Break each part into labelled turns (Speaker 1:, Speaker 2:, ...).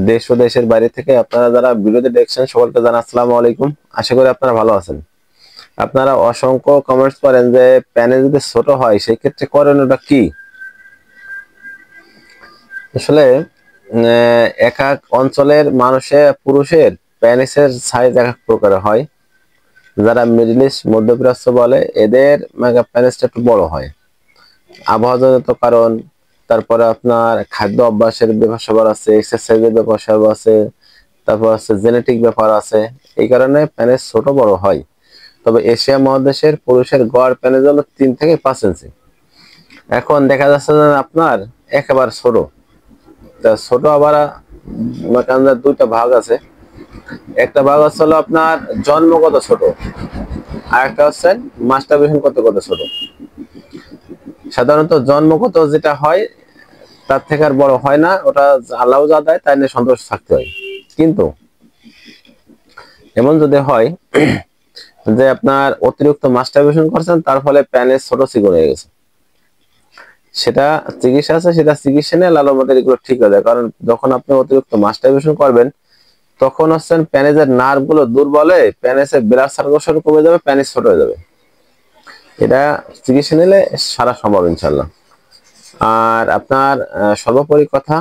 Speaker 1: দেশ ও দেশের বাইরে থেকে আপনারা যারা ভিডিওতে দেখছেন সকলকে জানাই আসসালামু আলাইকুম। আশা করি আপনারা ভালো আছেন। আপনারা অসংখ্য কমেন্টস করেন যে প্যানে যদি ছোট হয় সেই ক্ষেত্রে করণীয়টা কি। আসলে এক এক অঞ্চলের পুরুষের প্যানিসের সাইজ এক এক প্রকার হয়। যারা মিডল ইস্ট মধ্যপ্রাচ্য বলে এদের মেগা প্যানিসটা একটু বড় হয়। আবহাওয়াজনিত কারণ, তারপরে আপনার খাদ্য অভ্যাসের ব্যাপার আছে, এক্সারসাইজের ব্যাপার আছে, তারপর আছে জেনেটিক ব্যাপার আছে। এই কারণে প্যানেজ ছোট বড় হয়। তবে এশিয়া মহাদেশের পুরুষের গড় প্যানেজ হলো 3 থেকে 5 ইঞ্চি। এখন দেখা যাচ্ছে যে আপনার একেবারে ছোট। তা ছোট আবার দুইটা ভাগ আছে। একটা ভাগ হচ্ছে হলো আপনার জন্মগত ছোট, আর একটা হচ্ছে মাস্টারবেশন করতে করতে ছোট। সাধারণত জন্মগত যেটা হয় তার থেকে আর বড় হয় না, ওটা আল্লাহ যা দেয় তাই নিয়ে সন্তোষ থাকতে হয়। কিন্তু এমন যদি হয় যে আপনার অতিরিক্ত মাস্টারবেশন করছেন, তার ফলে প্যানের ছোট চিকন হয়ে গেছে, সেটা চিকিৎসা আছে, সেটা চিকিৎসা নিয়ে লাল মতের এগুলো ঠিক হয়ে যায়। কারণ যখন আপনি অতিরিক্ত মাস্টারবেশন করবেন তখন হচ্ছেন প্যানেজের নার্ভ গুলো দুর্বল হয়ে প্যানেসের ব্লাড সার্কুলেশন কমে যাবে, প্যানেজ ছোট হয়ে যাবে। এটা চিকিৎসা নিলে সারা সম্ভব ইনশাল্লাহ। আর আপনার সর্বোপরি কথা,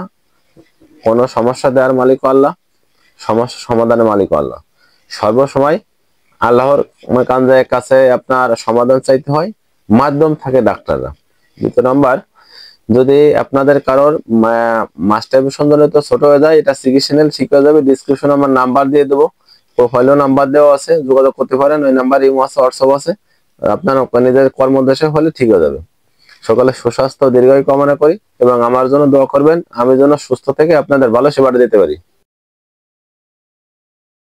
Speaker 1: কোনো সমস্যা দেওয়ার মালিক আল্লাহ, সমস্যা সমাধানের মালিক আল্লাহ। সর্বসময় আল্লাহর কাছে আপনার সমাধান চাইতে হয়, মাধ্যম থাকে ডাক্তাররা। 2 নম্বর, যদি আপনাদের কারোর মাস্টারবেশন জনিত ছোট হয়ে যায়, এটা চিকিৎসা নিলে ঠিক হয়ে যাবে। ডিসক্রিপশনে আমার নাম্বার দিয়ে দেবো, প্রোফাইলেও নাম্বার দেওয়া আছে, যোগাযোগ করতে পারেন। ওই নাম্বার ইমো আছে, হোয়াটসঅ্যাপ আছে। আপনার নিজের কর্মদেশে হলে ঠিক হয়ে যাবে। সকালে সুস্বাস্থ্য দীর্ঘায়ু কামনা করি এবং আমার জন্য দোয়া করবেন, আমি যেন সুস্থ থেকে আপনাদের ভালো সেবাটা দিতে পারি।